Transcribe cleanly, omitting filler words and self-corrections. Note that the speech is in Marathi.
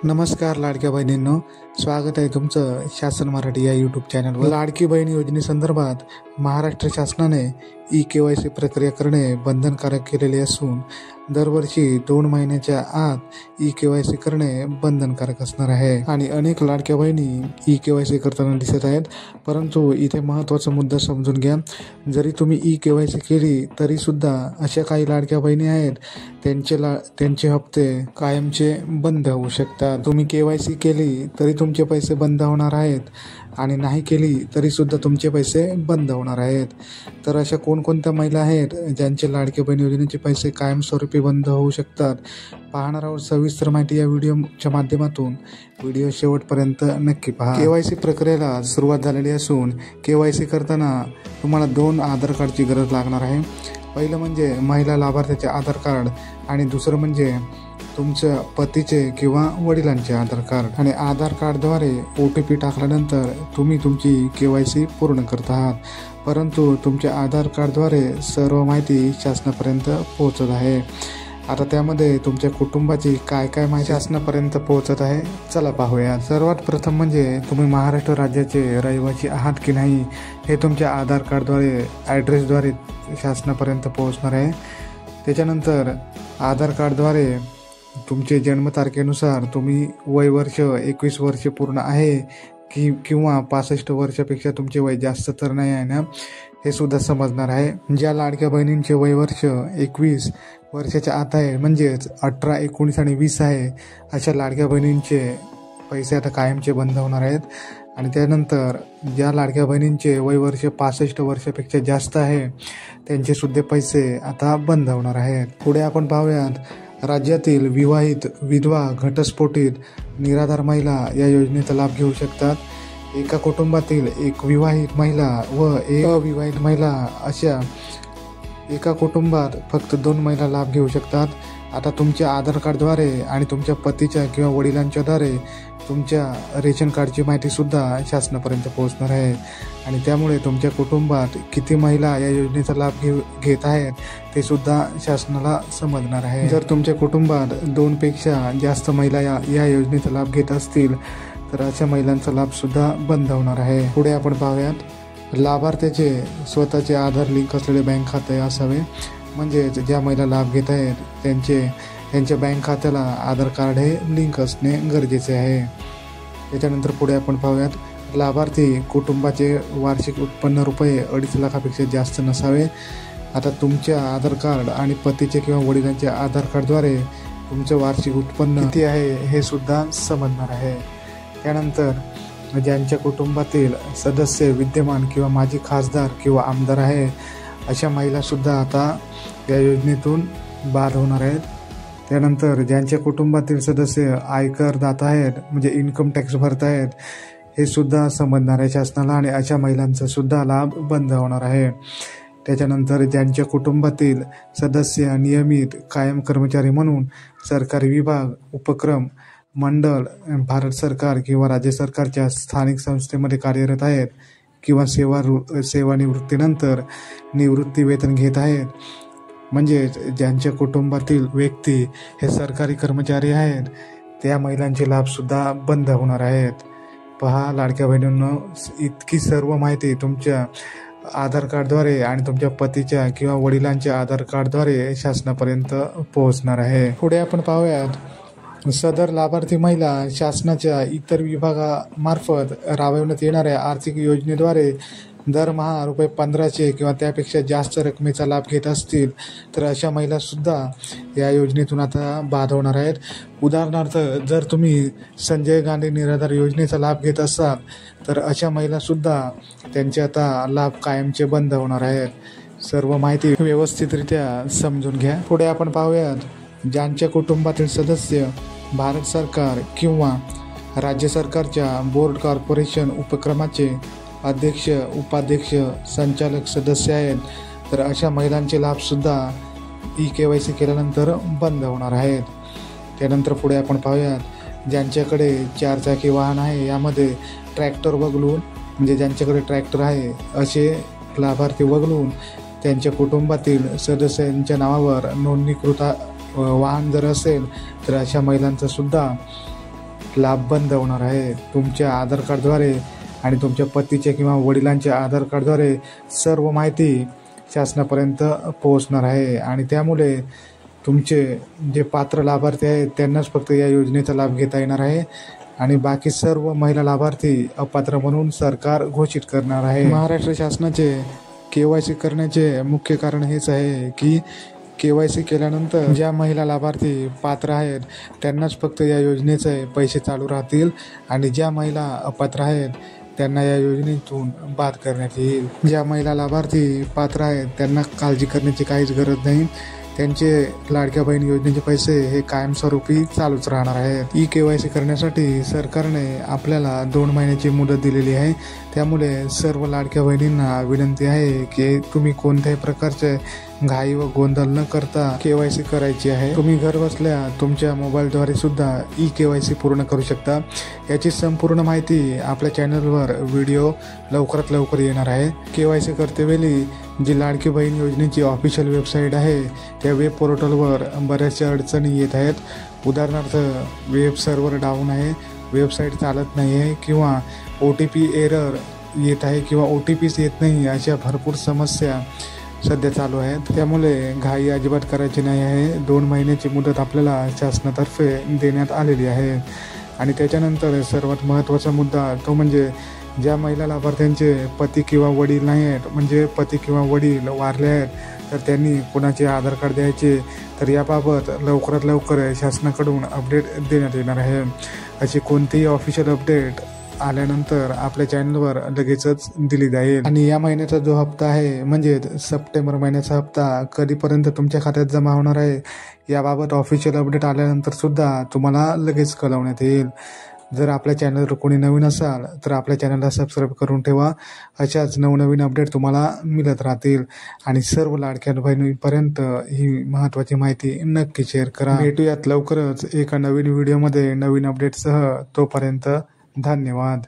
नमस्कार लाडक्या बहिणींनो, स्वागत आहे तुमचं शासन मराठी या यूट्यूब चॅनलवर। लाडकी बहीण योजनेसंदर्भात महाराष्ट्र शासनाने KYC प्रक्रिया करणे बंधनकारक केलेले असून दरवर्षी 2 महिन्याच्या आत KYC करणे बंधनकारक असणार आहे आणि अनेक लाडक्या बहिणी KYC करताना दिसत आहेत। परंतु इथे महत्त्वाचा मुद्दा समजून घ्या, जरी तुम्ही KYC केली तरी सुद्धा अशा काही लाडक्या बहिणी आहेत त्यांचे हप्ते कायमचे बंद होऊ शकतात। तुम्ही KYC केली तरी तुमचे पैसे बंद होणार आहेत आणि नाही केली तरी सुद्धा तुमचे पैसे बंद होणार आहेत। तर अशा कोणकोणत्या महिला आहेत ज्यांचे लाडकी बहीण योजनेचे पैसे कायमस्वरूपी बंद होऊ शकतात, पाहणार आहोत सविस्तर माहिती या व्हिडिओच्या माध्यमातून। व्हिडिओ शेवटपर्यंत नक्की पहा। KYC प्रक्रियेला सुरुवात झालेली असून KYC करताना तुम्हाला 2 आधार कार्डची गरज लागणार आहे। पहिलं म्हणजे महिला लाभार्थ्याचे आधार कार्ड आणि दुसरं म्हणजे तुमच्या पतीचे किंवा वडिलांचे आधार कार्ड। आणि आधार कार्डद्वारे OTP टाकल्यानंतर तुम्ही तुमची KYC पूर्ण करत आहात, परंतु तुमच्या आधार कार्डद्वारे सर्व माहिती शासनापर्यंत पोहोचत आहे। आता त्यामध्ये तुमच्या कुटुंबाची काय माहिती शासनापर्यंत पोहोचत आहे, चला पाहूया। सर्वात प्रथम म्हणजे तुम्ही महाराष्ट्र राज्याचे रहिवासी आहात की नाही हे तुमच्या आधार कार्डद्वारे ॲड्रेसद्वारे शासनापर्यंत पोहोचणार आहे। त्याच्यानंतर आधार कार्डद्वारे तुमचे जन्मतारखेनुसार तुम्ही वर्ष 21 वर्ष पूर्ण आहे किंवा 65 वर्षापेक्षा तुमचे वय जास्त तर नाही आहे ना, हे सुद्धा समजणार आहे। ज्या लाडक्या बहिणींचे वर्ष 21 वर्षाच्या आत आहे, म्हणजेच 18, 19 आणि 20 आहे, अशा लाडक्या बहिणींचे पैसे आता कायमचे बंद होणार आहेत। आणि त्यानंतर ज्या लाडक्या बहिणींचे वर्ष 65 वर्षापेक्षा जास्त आहे त्यांचे सुद्धा पैसे आता बंद होणार आहेत। पुढे आपण पाहूयात राज्यातील विवाहित, विधवा, घटस्फोटित, निराधार महिला या योजनेचा लाभ घेऊ शकतात। एका कुटुंबातील एक विवाहित महिला व एक अविवाहित महिला अशा एका कुटुंबात फक्त 2 महिला लाभ घेऊ शकतात। आता तुमच्या आधार कार्डद्वारे आणि तुमच्या पतीच्या किंवा वडिलांच्याद्वारे तुमच्या रेशन कार्डची माहिती सुद्धा शासनापर्यंत पोहोचणार आहे आणि त्यामुळे तुमच्या कुटुंबात किती महिला या योजनेचा लाभ घेत आहेत ते सुद्धा शासनाला समजणार आहे। जर तुमच्या कुटुंबात 2 पेक्षा जास्त महिला या योजनेचा लाभ घेत असतील तर अशा महिलांचा लाभ सुद्धा बंद होणार आहे। पुढे आपण पाहूयात लाभार्थ्याचे स्वतःचे आधार लिंक असलेले बँक खाते असावे, म्हणजेच ज्या महिला लाभ घेत आहेत त्यांच्या बँक खात्याला आधार कार्ड हे लिंक असणे गरजेचे आहे। त्याच्यानंतर पुढे आपण पाहूयात लाभार्थी कुटुंबाचे वार्षिक उत्पन्न ₹2.5 लाखापेक्षा जास्त नसावे। आता तुमच्या आधार कार्ड आणि पतीचे किंवा वडिलांच्या आधार कार्डद्वारे तुमचं वार्षिक उत्पन्न किती आहे हे सुद्धा समजणार आहे। त्यानंतर ज्यांच्या कुटुंबातील सदस्य विद्यमान किंवा माजी खासदार किंवा आमदार आहे अशा महिलासुद्धा आता या योजनेतून बाद होणार आहेत। त्यानंतर ज्यांच्या कुटुंबातील सदस्य आयकर दाता आहेत, म्हणजे इन्कम टॅक्स भरत आहेत, हे सुद्धा समजणार आहे शासनाला आणि अशा महिलांचा सुद्धा लाभ बंद होणार आहे। त्याच्यानंतर ज्यांच्या कुटुंबातील सदस्य नियमित कायम कर्मचारी म्हणून सरकारी विभाग, उपक्रम, मंडळ, भारत सरकार किंवा राज्य सरकारच्या स्थानिक संस्थेमध्ये कार्यरत आहेत किंवा सेवानिवृत्तीनंतर निवृत्ती वेतन घेत आहेत, म्हणजे ज्यांच्या कुटुंबातील व्यक्ती हे सरकारी कर्मचारी आहेत त्या महिलांचे लाभसुद्धा बंद होणार आहेत। पहा लाडक्या बहिणींनो, इतकी सर्व माहिती तुमच्या आधार कार्डद्वारे आणि तुमच्या पतीच्या किंवा वडिलांच्या आधार कार्डद्वारे शासनापर्यंत पोहोचणार आहे। पुढे आपण पाहूयात सदर लाभार्थी महिला शासनाच्या इतर विभागामार्फत राबविण्यात येणाऱ्या आर्थिक योजनेद्वारे दरमहा ₹1500 किंवा त्यापेक्षा जास्त रकमेचा लाभ घेत असतील तर अशा महिलासुद्धा या योजनेतून आता बाद होणार आहेत। उदाहरणार्थ, जर तुम्ही संजय गांधी निराधार योजनेचा लाभ घेत असाल तर अशा महिलासुद्धा त्यांचे आता लाभ कायमचे बंद होणार आहेत। सर्व माहिती व्यवस्थितरित्या समजून घ्या। पुढे आपण पाहूयात ज्यांच्या कुटुंबातील सदस्य भारत सरकार किंवा राज्य सरकारच्या बोर्ड, कॉर्पोरेशन, उपक्रमाचे अध्यक्ष, उपाध्यक्ष, संचालक सदस्य आहेत तर अशा महिलांचे लाभसुद्धा KYC केल्यानंतर बंद होणार आहेत। त्यानंतर पुढे आपण पाहूयात ज्यांच्याकडे 4 चाकी वाहन आहे, यामध्ये ट्रॅक्टर वगळून, म्हणजे ज्यांच्याकडे ट्रॅक्टर आहे असे लाभार्थी वगळून त्यांच्या कुटुंबातील सदस्यांच्या नावावर नोंदणीकृत वाहन जर असेल तर अशा महिलांचा सुद्धा लाभ बंद होणार आहे. तुमच्या आधार कार्डद्वारे आणि तुमच्या पतीच्या किंवा वडिलांच्या आधार कार्डद्वारे सर्व माहिती शासनापर्यंत पोहोचणार आहे आणि त्यामुळे तुमचे जे पात्र लाभार्थी आहेत त्यांनाच फक्त या योजनेचा लाभ घेता येणार आहे आणि बाकी सर्व महिला लाभार्थी अपात्र म्हणून सरकार घोषित करणार आहे. महाराष्ट्र शासनाचे KYC करण्याचे मुख्य कारण हेच आहे की KYC केल्यानंतर ज्या महिला लाभार्थी पात्र आहेत त्यांनाच फक्त या योजनेचे पैसे चालू राहतील आणि ज्या महिला अपात्र आहेत त्यांना या योजनेतून बाद करण्यात येईल. ज्या महिला लाभार्थी पात्र आहेत त्यांना काळजी करण्याची काहीच गरज नाही. त्यांचे लाडक्या बहीण योजनेचे पैसे हे कायमस्वरूपी चालूच राहणार आहेत. KYC करण्यासाठी सरकारने आपल्याला 2 महिन्याची मुदत दिलेली आहे. त्यामुळे सर्व लाडक्या बहिणींना विनंती आहे की तुम्ही कोणत्याही प्रकारचे घाई व गोंधळ न करता KYC करायची आहे. तुम्ही घर बसल्या तुमच्या मोबाईलद्वारे सुद्धा KYC पूर्ण करू शकता. याची संपूर्ण माहिती आपल्या चॅनलवर व्हिडिओ लवकरात लवकर येणार आहे. KYC करतेवेळी जी लाडकी बहीण योजनेची ऑफिशियल वेबसाईट आहे त्या वेब पोर्टलवर बऱ्याचशा अडचणी येत आहेत. उदाहरणार्थ वेब सर्व्हर डाऊन आहे, वेबसाईट चालत नाही आहे किंवा OTP एरर येत आहे किंवा OTPच येत नाही, अशा भरपूर समस्या सध्या चालू आहेत. त्यामुळे घाई अजिबात करायची नाही आहे. 2 महिन्याची मुदत आपल्याला शासनातर्फे देण्यात आलेली आहे आणि त्याच्यानंतर सर्वात महत्त्वाचा मुद्दा तो म्हणजे ज्या महिला लाभार्थ्यांचे पती किंवा वडील नाही आहेत, म्हणजे पती किंवा वडील वारले आहेत तर त्यांनी कोणाचे आधार कार्ड द्यायचे, तर याबाबत लवकरात लवकर शासनाकडून अपडेट देण्यात येणार आहे. अशी कोणतीही ऑफिशियल अपडेट आल्यानंतर आपल्या चॅनलवर लगेचच दिली जाईल. आणि या महिन्याचा जो हप्ता आहे म्हणजे सप्टेंबर महिन्याचा हप्ता कधीपर्यंत तुमच्या खात्यात जमा होणार आहे याबाबत ऑफिशियल अपडेट आल्यानंतर सुद्धा तुम्हाला लगेच कळवण्यात येईल. जर आपल्या चॅनलवर कोणी नवीन असाल तर आपल्या चॅनलला सबस्क्राईब करून ठेवा. अशाच नवनवीन अपडेट तुम्हाला मिळत राहतील आणि सर्व लाडक्या बहिणींपर्यंत ही महत्त्वाची माहिती नक्की शेअर करा. भेटूयात लवकरच एका नवीन व्हिडिओमध्ये नवीन अपडेटसह. तोपर्यंत धन्यवाद.